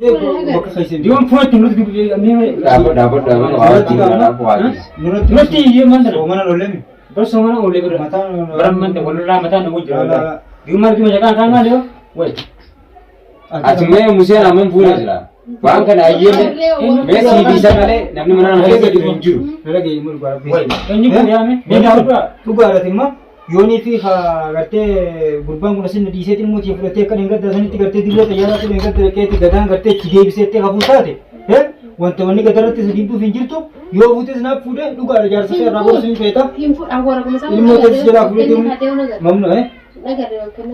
Diwan fudhatti nuti Dapat nuti iyyuu mandala. Soomana lollemi. Bos soomana olee bira. Baramman ta'e walirraa mataan nama jira. Diwan margi majakaan kaan maali yoo? Wai. Asumee museen amman fuula jira. Waan kana ayyee mee siidiisa malee namni mana nama keessa jiru hin jiru. Dalaga immoo Wai. Eenyu kun yaame? Meeshaa dhugaa. dhugaadhaati immoo yoonii fi gartee gurbaan kun asin dhiiseetiin mootii fudhatee akka dhingata sanitti gartee dirree xayyaaraa fi dhingata dhaqeetti gadaan gartee itti deebiseetti hafuu taate wanta wanni gadarratti isa dibduuf hin jirtu yoo fuutes naaf fuudhee dhugaadha jaarsa ishee irraa boorsuun feeta ilmoo teessi jalaa fuudhee mamnu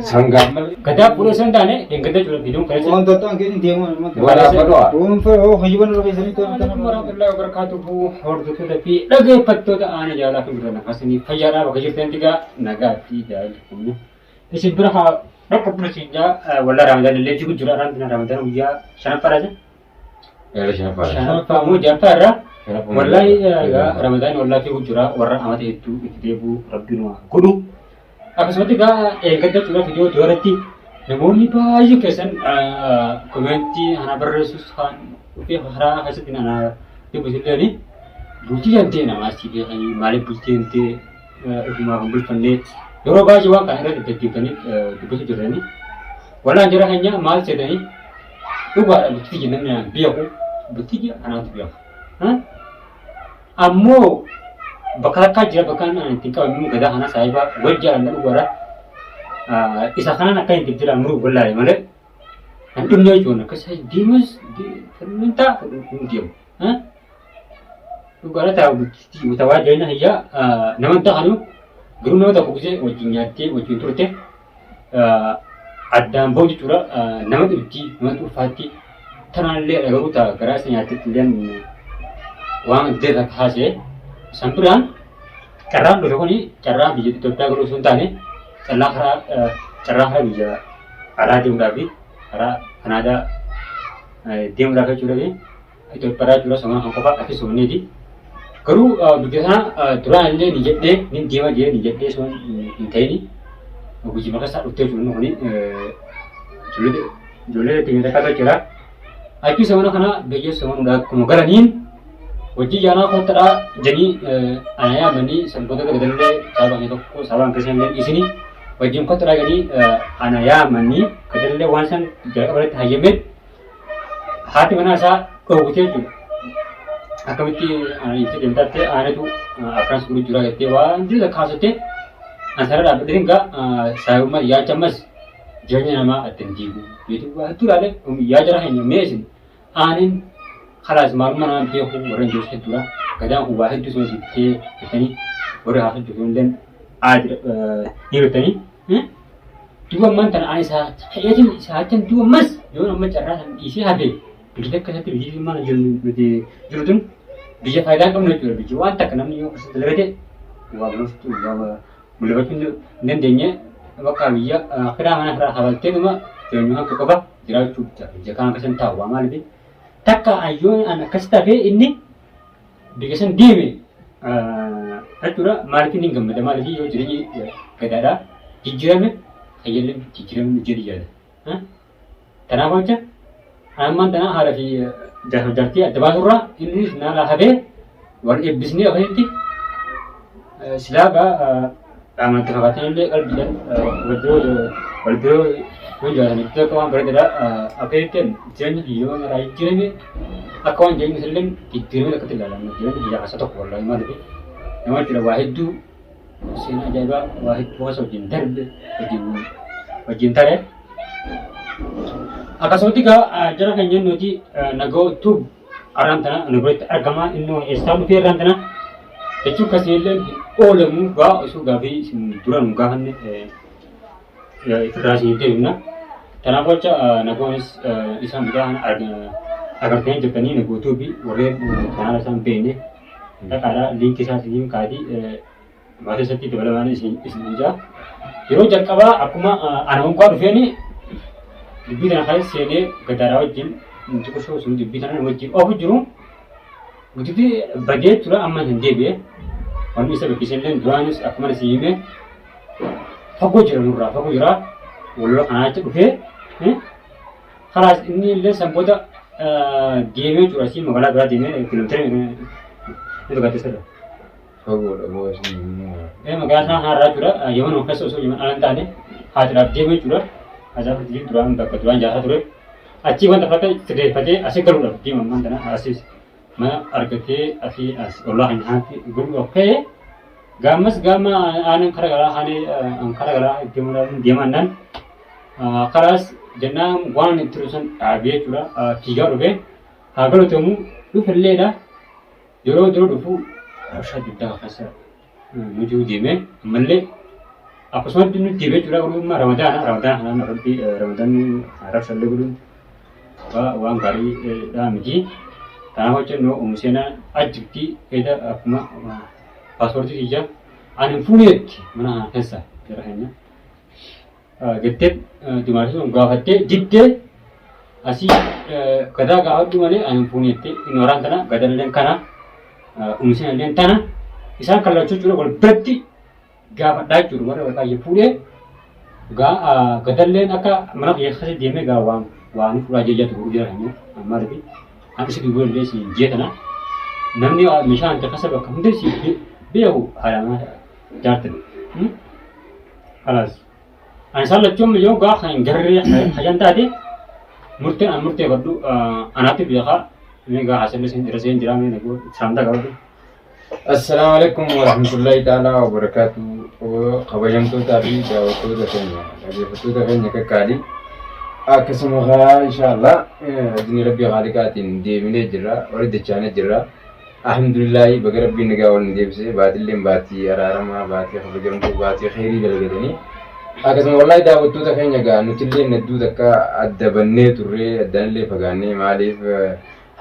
Sangaan malee. Gadaa fuudhee san taane dhingata jira biduun kan waan tottaan keetiin deemuun amma Walaafadhaa. dhuunfaa hojii irra keessanii warahmatullahi wabarakatuh hordoftoota fi dhaggeeffattoota aana jaalaa fi birana asanii fayyaadhaa bakka jirtan digaa nagaatti jaallatudha. Isin bira haa bakka bulchiinsaa walla Ramadaan illee jiru jira Ramadaan guyyaa shanaffaadha jira. Shanaffaa moo ja'affaadha. Wallahi Ramadaan wallaa fi jira warra amata hedduu itti deebi'u rabbiin waa godhu. Akkasumas egaa eeggata tura fidiyoo duratti namoonni baay'ee keessan komentii ana barreessus kan dhufee haraa keessatti ana dubbisuudhaani bultii jantee namaatti beekanii maaliif bultii jantee ofumaa kan bulfannee yeroo baay'ee waan kana irratti deddeebitanii dubbisu jiranii wallaan jira keenya maal jedhanii dhugaadha bultii jennaan beeku bultii kanaatu beeku ammoo bakka akka jira bakka ittiin qabamu gadaa kana saayiba wal jaalan dhugaadha isa kanaan akka hin jira muruu wallahi malee kan dhumne jechuun akka isa deemus fermentaa deemu dhugaadha taa'u mutawaa jireenyaa hiyyaa nama ta'anu garuu nama tokko gisee wajjin nyaattee wajjin turte addaan ba'u jechuudha nama dhibdii nama dhuunfaatti tanaallee dhagaruu ta'a garaa isa nyaattetti illee waan adda kaasee san biraan carraan dhufe kuni carraa biyya Itoophiyaa galuu osoo hin taane carraa karaa biyya alaa deemuudhaaf fi karaa Kanaadaa deemuudhaaf jechuudha Itoophiyaa jechuudha somaa kan qofaa akka soomneeti. Garuu biyya sana duraan illee ni jedhee ni deema jedhee ni jedhee osoo hin ta'ini hojii maqaa isaa dhuftee jiru kuni ijoollee ittiin takkaatu jira. Achii soomana kana biyya soomanuudhaaf akkuma galaniin hojii jaanaa kottadhaa jedhanii ana yaamanii sanboota gadallee saabaan tokko saabaan keessatti dhiisanii wajjin kottadhaa jedhanii ana yaamanii gadallee waan san jalqabarratti hayyamee haati manaa isaa dhoowwitee jechuudha. Akkamitti itti deemtattee aanatu akkanas gurra jira jettee waan jiru kaasattee asirra dhaabbatee egaa saayummaa yaacha ammas jireenya namaa addan diigu jechuudha. Waa hedduu ilaalee yaa jira hin meesin aanin خلاص ما رمنا بيخو ورنجوش هدورا كذا هو واحد جزء زبتة الثاني ورا هذا جزء لين عادي يرتني دوا من تنا عايز حياتي ساعتين دوا مس يوم ما جرّا إيشي هذا بيجي كذا بيجي ما نجل بدي جلدون بيجي فايدة كم نجول بيجي وان تكنا نيو كسر تلقته وابلوس تو واب ملبس من ندنيه وكابيا كذا ما نهرا حوالته دوما جنوها كوكبا جرا شوبتا جكان كسر تاوا ما لبي takka ayyoon an akkas tafe inni biyya san deeme jechuudha maaliif inni hin gammada maaliif yoo jireenyi gadaadhaa jijjiirame fayyadamni jijjiirame jedhi jaala kanaaf jecha ammaan tanaa haala fi jaartii adda baasurraa inni naala hafee warra eebbisnee akkasitti silaa gaa qaamatti fakkaatan illee qalbiidhaan wal biroo kun jalan itu kawan berada apa itu jangan dia orang jiran aku orang jangan selain dikirim dekat dalam jangan dia kasar tak boleh mana ni nama tidak wahid tu sini aja juga wahid puasa jintar jintar akas waktu ka jarak hanya nuji nago tu aran tanah nago agama inu Islam tu aran tanah itu kasihan olemu ga usu gabi duran gahan itu rasa itu na tanah baca nagonis isam gahan agar kalian jepani nago tu bi orang tanah sampai ni karena link kisah sini kadi masa seperti tu mana isminja jero jakaba aku mah anak kau tu ni lebih dan kali sini kedara wajib untuk khusus untuk lebih dan wajib oh jero begitu budget tu lah aman hendak be orang bisa berkisah dan duanis aku mana sih me fago jira, wallo kana tu ke, kalas ini le sampai deemee jechuudha asii magaalaa biraa deemee kiiloomeetira itu gati sirra. Fagoodha boosni. Magaalaa sana haarraa jechuudha yeroo keessa osoo jiman alan taane haadhaaf deemee jechuudha. Ajaa'iba duraan bakka duraan jaasaa ture. Achii wanta fakka sirreeffatee asii galuudhaaf deema ammaan tana asiis mana argatee asii as ollaa kan nyaatti gurguraaf ka'ee gaammas gaama aanan kara garaa haanee kara garaa itti muraasuun deemannaan karaas jennaan waan itti rusan dhaabee jechuudha fiigaa dhufee haa galatamu dhufilleedha yeroo dura dhufu warshaa guddaa keessa nuti deemee ammallee akkasumatti nuti deemee jechuudha gurgurummaa ramadaana kanaan irratti ramadaanni rabsallee gudduun waan gaariidha miti. Kanaaf hojjennu uumseenaa achitti edda akkuma paaspoortii ija ani fuuneetti mana kana keessa jira keenya. Jettee dimaashii gaafattee diddee asii gadaa gaafadhu malee ani fuuneetti inni waraan tana gadalleen kana uumseenalleen tana isaan kallachuu jechuudha wal biratti gaafadhaa jechuudha warra baay'ee fuudhee gadalleen akka mana keessatti deemee gaa waan fuudhaa jejjatu jira keenya ammaa dhufi. Aku sih dulu dia si jetana, namni misal kita kasar bakal mungkin si dia halangan jatuh, alas. Asal lecom yo gak yang gerri hajan tadi, murte badu anak tu biasa, ini gak hasil resin jiran ini aku samda kau tu. Assalamualaikum warahmatullahi taala wabarakatuh. Kabayam tu tadi jauh tu datangnya, jadi betul datangnya ke kali. Akkasumas inshallah dini rabbi khaliqatin deemine jira wali dachane jira alhamdulillah baga rabbi nagaa wal deebise baatilleen baatii araarama baatii kabajamtu baatii khairii dalagatanii akkasumas wallahi daawwattoota keenya gaa nutillee nadduu takka addabannee turree addanillee fagaannee maaliif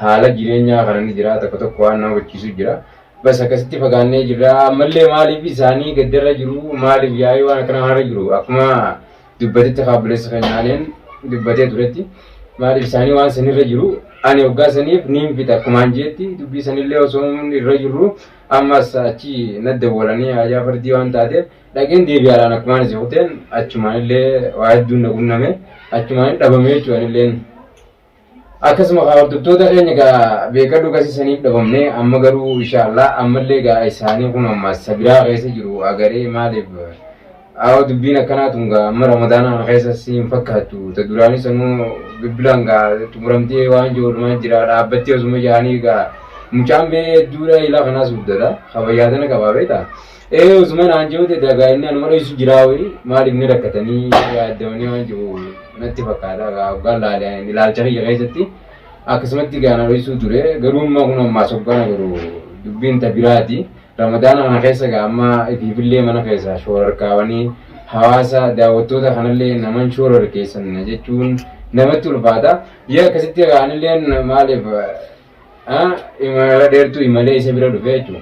haala jireenyaa kanani jira tokko tokko waan nama hubachiisu jira bas akkasitti fagaannee jira ammallee maaliif isaanii gaddarra jiru maaliif yaa'ii waan akkana harra jiru akkuma dubbatitti kaabbileessa keenyaaleen dubbatee turetti maaliif isaanii waan sanirra jiru ani hoggaa saniif niin fita akkumaan jeetti dubbii sanillee osoo irra jirru ammas achi nadda boolanii ajaa fardii waan taateef dhaqeen deebi'aadhaan akkumaan isa kuteen achumaanillee waa hedduun na qunname achumaan dhabamee jechuunilleen akkasuma hordoftoota keenya gaa beekadhu gasisaniif dhabamne amma garuu inshaallah ammallee gaa isaanii kun ammas sabiraa keessa jiru agaree maaliif Aw dubbiin akkanaatu gaa amma ramadaana keessa siin fakkaatu ta duraanii sanuu bibbilaan gaa xumuramtee waan joormaa jira dhaabbattee osuma jaanii gaa mucaan bee hedduudha ilaa kanaas guddata kabayyaatana qabaa beeta osuma naan jehote dagaa inni anuma dho'isu jiraa wayi maaliif ni rakkatanii yaaddamanii waan jiru natti fakkaata gaa hoggaan laaleen ilaalcha kiyya keessatti akkasumatti gaa na dho'isuu ture garuu amma kun ammaa soggana garuu dubbiin ta biraati Ramadana kana keessa gaa amma ifiifillee mana keessa shoorarkaawanii hawaasa daawwattoota kanallee naman shoorarkeessan jechuun namatti ulfaata yaa akkasitti gaanilleen maaliif imala dheertuu imalee isa bira dhufe jechuudha.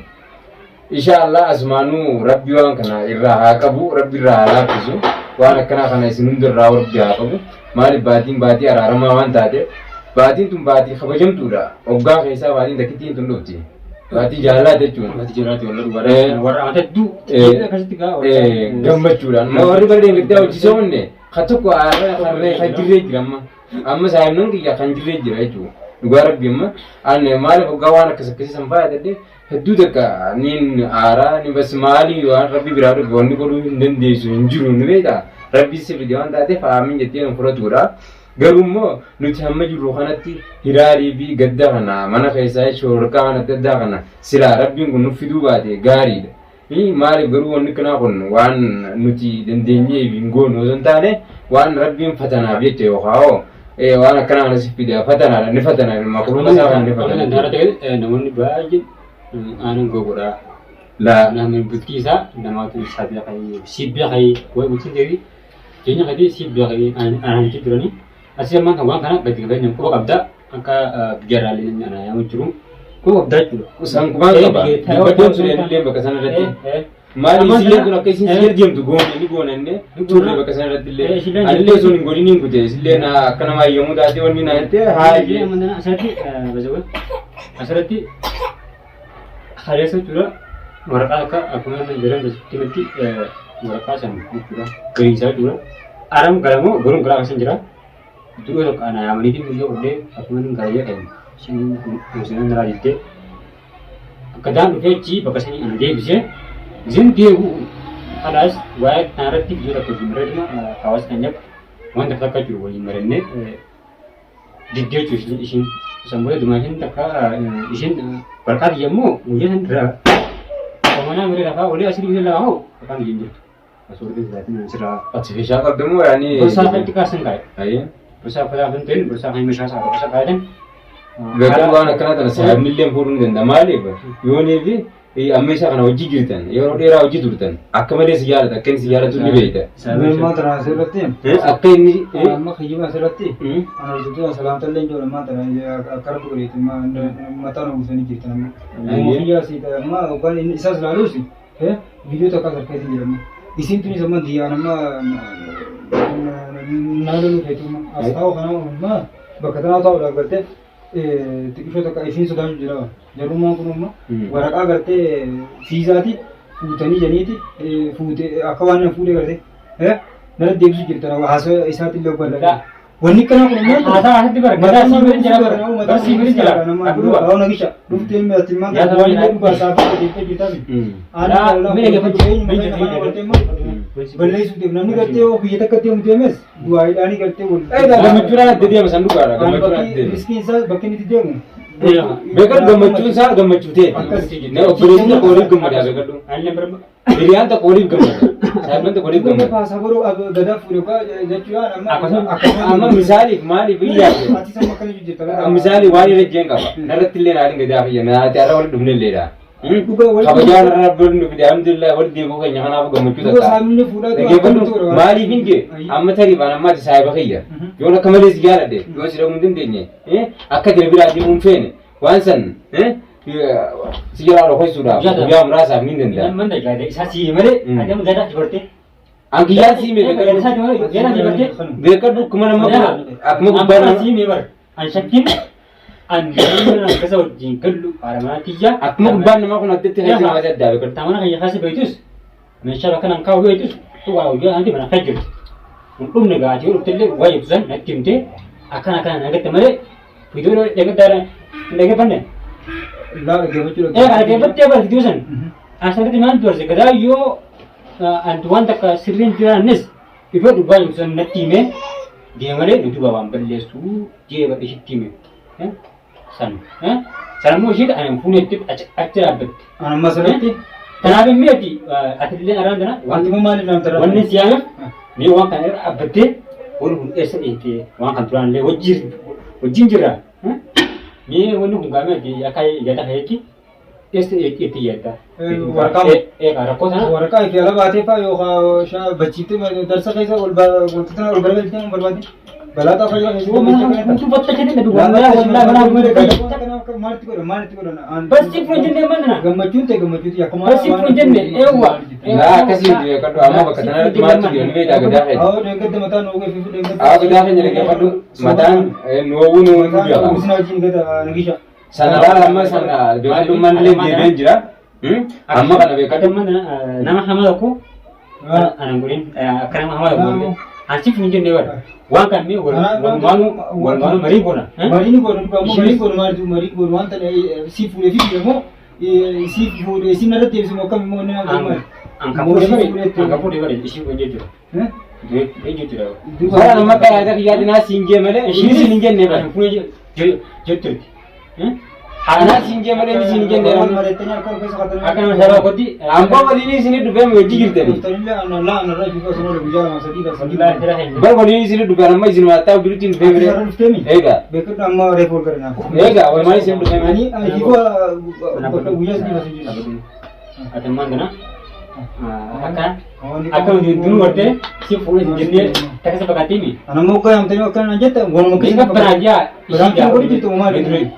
Inshaallah asumaanuu rabbi waan kana irraa haa qabu rabbi irraa haa laaffisu waan akkanaa kana isin hundirraa rabbi haa qabu maaliif baatii araaramaa waan taateef baatiin tun baatii kabajamtuudha hoggaa keessaa baatiin takkittiin tun dhufti. Baatii jaalala jechuun. Baatii jaalala warra hedduu akkasitti gaa gammachuudhaan. Warri bareedeen guddaa hojjisoo hunde kan tokko harree kan jirree jira amma saayimnoon kiyya kan jirree jira jechuudha. Dhugaa rabbi amma ani maaliif hoggaa waan akkas akkasiisan fayyadadde hedduu takka niin aaraa ni bas maalii waan rabbi biraa dhufe wanni godhuu hin dandeessu hin jiru ni beektaa rabbi si fide waan taateef aamiin jettee nu fudhatuudha. Garuu immoo nuti hamma jirru kanatti hiraarii fi gadda kana mana keessaa shoorkaa kanatti addaa kana silaa rabbiin kun nuuf fiduu baate gaariidha. Maaliif garuu wanni kanaa kun waan nuti dandeenyee hin goonu osoo hin taane waan rabbiin fatanaaf jecha yookaan waan akkanaa kanas fide fatanaadha ni fatana maquluma isaa kan ni fatana. Namoonni baay'een aanan gogodhaa. Namni bultii isaa namaatu isaa beekanii si beekanii wayi bultii deebii keenya kadii si beekanii aanan jiranii. Asii ammaan kan waan kana gadi qabeenyaan quba qabdaa akka biyyarraalee ana yaamu jiru quba qabdaa jechuudha. Isaan quba qaba. Dubbateen sun illee bakka sana irratti maali isillee kun akka isin siyyar deemtu goone ni goonanne turre bakka sana irratti illee allee sun hin godhin hin kute isillee na akka nama yommuu taatee wanni na jettee haayee. Asirratti haleessa jechuudha waraqaa akka akkuma jiran timatti waraqaa sana jechuudha gariisaa jechuudha. Aram galamoo garuun garaa akkasiin jira. Dulu itu kan ayam ini juga udah aku kan gaya kan sini musim nara itu kadang udah ci bakas ini anda bisa zin dia alas wae nara ti juga aku mereka mah kawas kanjak mana tak kaju wajib mereka di dia cuci isin sambil dimakan tak isin berkat dia mu mungkin hendra kemana mereka kau oleh asli dia lau akan jinjit masuk di sana serah Artificial kademu yani. besar kan dikasih kan Iya. berusaha pada penting berusaha kami masyarakat berusaha kalian Betul banget karena saya million purun dan damai ba. Yoni bi hamisha kana wajib girtan. Yoro dera wajib durtan. Akamade siyara ta ken siyara tu libeita. मैं मात्र सेलते Akka ini मैं खिजुमा सेलते अनर जुतो सलाम तल्ले जो मात्र कर पुरी तो मैं मता नो उसने कितना मैं किया सी तो मैं ऊपर इन इसा लालू सी है वीडियो तो का करके दी मैं इसी तुनी संबंध दिया ना नालो नो है तो मैं आस्ताओ खाना मैं बकतना तो लग करते तिकिशो तो का इसी सुधार जरा जरूर मैं करूँ मैं वरका करते फीस आती फूटनी जनी थी फूटे अकवान ने फूटे करते हैं नरे देख जी कितना वहाँ से ऐसा तिल लोग बदला वनी करना कौन मैं आता आता ती बर गदा सीमेंट जला बर बर सीमेंट जला aku awal lagi sih rutin में तिमा Ya, का tapi- ini bahasa apa kita kita भी Ada, mere ke बल्ले सुते बनाने करते हो ये तक करते हो मुझे में दुआ आनी करते हो eh dah gamacura de dia masan duka da gamacura de. इसकी इंसान बक्के नहीं दे हूँ Bekar gamacu sa gamacu te. Ne operation ta korib gamada bekar du. ಅಲ್ಲಿ number Dirian ta korib gamada. Saya bilang ta korib तो gamada. पास अब अब गदा पूरे का जचुआ Amma misali mali biya. पाती sama कने जो जितना Misali wali re jenga ba. Naratille na ringa da fiya na ta rawal dumne leda. Kabajan rabbul nu bi alhamdulillah wal de ko kanya kana bu gamacu तो ta. सामने पूरा Dage bandu mali binge amma tari bana ma ta sai ba kayya. Yona kamar ziyara de. Yo shi da mun din ne. Akka de bira ji mun fene. Wansan siyara ro hoy suda. Ya mrasa min din da. ಮಂದ ಜಾದೆ ಸಾಸಿ ಮರೆ ಅದೇ ಗದ ಜೋಡ್ತೆ Angki ya si me ಗದ ಸಾಸಿ ಮರೆ ಏನ ಜೋಡ್ತೆ bekar du kuma na ma akma bara gubbar si me bar an shakkin an nan kasa wajin kallu arama tija akma gubbar na ma kuna tete hay ma da da bekar tamana kan yahasi baitus men shara kan kawo baitus to wa uja andi bana kajir mun ne ga ji urtelle wayib zan nakimte akan akan ga tamare video daga dara daga banne لا جابت له ga batte bar video san asal ke man tuar se gada yo antuan tak sirin tira nes ibo du wayib zan nakime dia mare du ba wan balle su je ba ishi time san san mo shi an fune tip acira bet أنا مسألتي tanabe meti atille arandana وأنت ما مالي نام ترى wannan siyaga ni wan kan er abate wani hun esa ete wan kan turan le wajin jira ni wani hun game ke ya kai ya ta hayaki esa ete yata warqam. ka rakota ورقة في على بعثي فا يوخا شا بتشيت درس كيسا والتنا والبرد كنا والبرد بلا تفجر wo mana tu batta kene nabi لا wala wala wala مارتي كورا مارتي كورا bas si pro jenne manna गम्मचून ते या कमाल bas si pro jenne ewa la kasi bekar du amma baka tanar ma tu ne me da ga da hay और एक दे मता नोगे फिर एक दे a ga da hay ne ga fadu matan no wunu biya उसना जिन के नगीशा sanara amma sana bekar du man le de benjira amma kana bekar kata manna nama hamada ko anan gurin akran hamada ko ansi pro jenne war wan kan me wal manu mari bona marine को मरी को मान तने सी पूरे भी mo सी पूरे सी नरे ते से मौका में ने angkapure bari isi wajje jira हैं wajje jira wala amma ka ya da ya dina singe mele shi singe ne ba pune jettir ana singe mele ni singe ne ba मरे तने को कैसे खतरा akan sara kodi amma wali ni sini du be me jigirte ni तने अन ला अन रा बिको सनो बुझा सदी का सदी la tira hay bar wali ni sini du be amma izin ma ta birutin be be ega baker अम्मा रेफर करना ega wai mai sini du be आणि इको बुझा सदी का ada mandana akan di dulu warte si pune jenne tak sepakati mi अन मौका हम तने करना जत वन मौका kita peraja berarti ko itu mau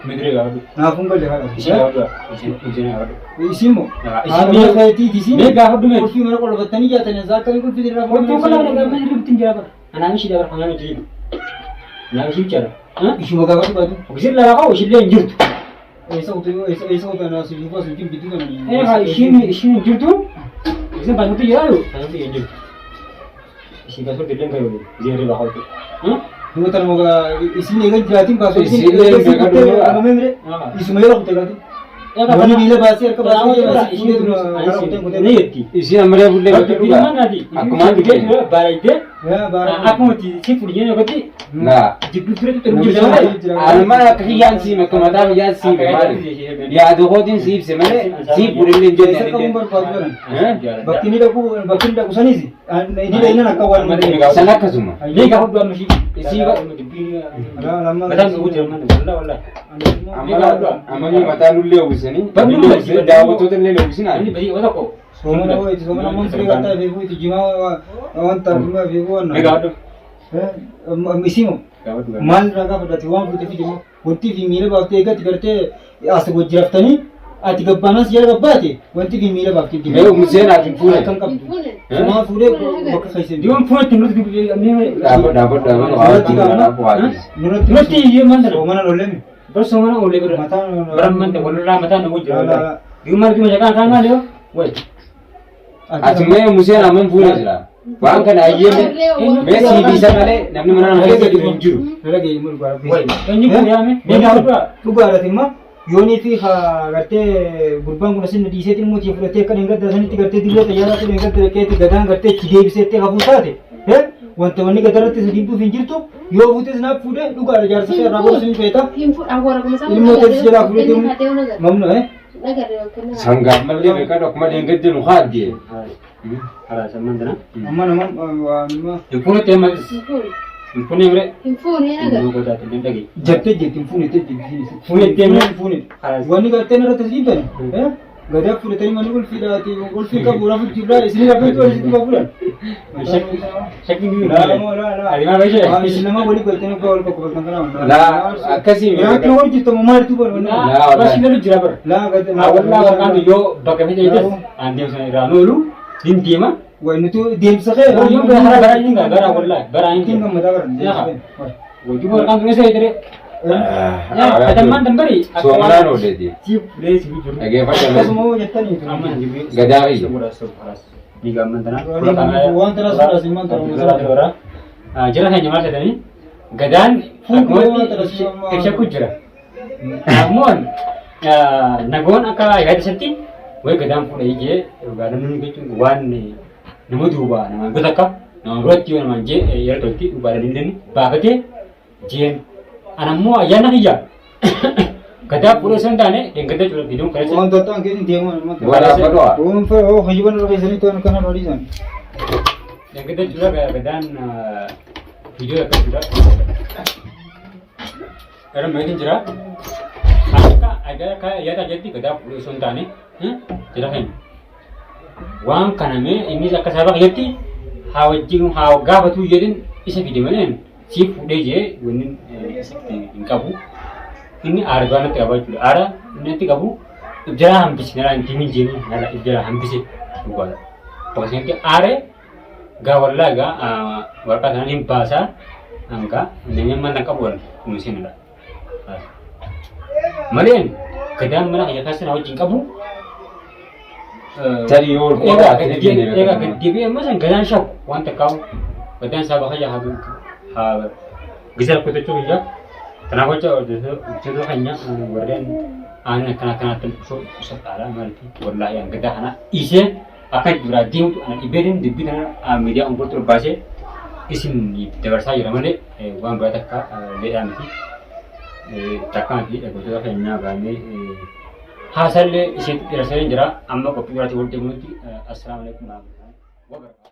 medre gawdu ना फोन कर देखा isi gawdu isi gawdu इसी मो isi आप ये कहती थी सी me gawdu me कुछ मेरे को लगता नहीं जाता नहीं जाकर कुछ भी तेरा ko to kala daga medre bitin jara ana mi shi da barkan mi ji na shi cara issue मगा का बात gisir la ka o shi le jirtu ऐसा होता है ना सिर्फ बस जिम बिती तो नहीं ha shi jirtu gisir ba hotu ya yo ba hotu ya jirtu shi ba hotu den kayo je re ba hotu dua tanah moga isin egan jelatin pas Isin egan jaga dulu, Pak. nama memre isu mayar aku tegati wani bila bahasa erka bahasa isin itu ini yeti isi amre bulle tapi di mana di aku mah di gitu barai de ya bara aku mau di si punya gati nah di putra itu terus alma kahiyan si makamata ya si mare ya dohodin si se mare si bulle Esa jenne kamu berpaduan. eh Bakti ini dak usani sih. Ini dah ini nak kawan mereka. sana kasuma ini kau dua masih isi Lama. Betul aku jangan mana wallah amani mata nulle ubisani Bagus, nulle dawo to telle ubisina ini bagi orang kok Somana wo itu somana mon sri kata vivo itu jima awan tarma vivo na. mega ada Misimo. kau dua Mal raga pada tuan putih jima. Putih di mila bakti egat kerte asa gojraftani ati gabbanas ya gabbati. Wanti di mila bakti di. me umsena tinfune Kan kap. Semua sudah bakal kaisen. dia pun tengok di ini dapat nanti dia mana Somana lolem. bersama oleh Mata Brahman te boleh lah mata nunggu jalan. Di mana tu macam kan mana dia? Woi. atime musena men fune jira wan kana ayye me si bisa male namni mana male ke dinjuru lagi mul gua. Woi. Ini pun ya me. Ini apa? Tu gua timma yoni fi ha garte gurbang guna sin di setin mo tifre te kan ingat dasani ti garte dilo tayara tu ingat ke ti gadan garte chide bi sete ka pusa de he wante wani gadara te din tu finjir tu yo bute na fude du gua jar se rabo sin peta ilmo te sira fude tu mamno he sangga malle be ka dok male ngedde no khadie Ada sama mana? amma amma Di pun te mas. Di pun ni mere. Dua kota tu ni lagi. jatte jetin fune te jetin Fune te me. fune wani garte na te sin ben he gada fude tani mani gol fi da ti gol fi ka bura fi tibra isni ra fi to isni ka bura Shaking ni. la la Ada mana baca? isni ma boli kolte na ko ko kan kana la akasi me ya ke won jitto mo mar tu bar wani Nah, masih dulu jirabar. la gade Awalnya kan yo bagaimana itu? Andi saya ranulu. Din dia mah. wani tu dem sa khay Oh, yo gara gara ini enggak gara awalnya. Gara ini. tin kam madagar Woi, cuma kan tu saya tadi. Ya, ada mantan beri. somana no de di Cip, deh sih jujur. age fa Kamu tele mau nyetan itu Aman juga. Gadai. Semua separas. Tiga mantan. Wan teras sudah sih mantan. Jira hanya masa tadi. Gadan. Full Aku terus Kisah kujra. Namun, nagon aka ya disenti. Woi gadan pun aja. Gadan nunggu itu wan nih. Nemu dua nama gue takap. Nama roti nama je. Ya roti ubah dari ini. Bahkan jen. Anak mua ya nak iya. Gadan pura sentane. Yang gadan cuma hidung kerja. wan tatang kini dia mau wala pa do wan fe oh hajiban ro kesini tu kana ro disan Yang kita juga gadan video akan juga. Karena mungkin jera. Ada kayak ya tak jadi gadan pura sentane. Jera kan. Wang kaname ini saya sabak yati. Hawajing hawaga batu yedin isa video mana? Si fude je wenin kabu. Ini argana te abaj ara nanti kabu jera hampis nara timin jeni nara jera hampis itu. Pokoknya ke are gawalla ga warka tanin bahasa angka nenya mana kabur nusin ada. Malen kadang mana ya kasan awak jingkabu. tari yol ko Ega gede masa gadan shop wanta kau gadan sabah ya hagu ha gisal ko to ya tanah ko itu hanya warden anak kana so setara malti wallahi yang gede hana ise akan jura dim anak iberin di bidana media umpur terbase isin di tebarsa ya mane wan berata ka le anti takkan di ko to hanya gane hasil isi rasain jera amma ko pira ti wolte muti assalamu alaikum warahmatullahi wabarakatuh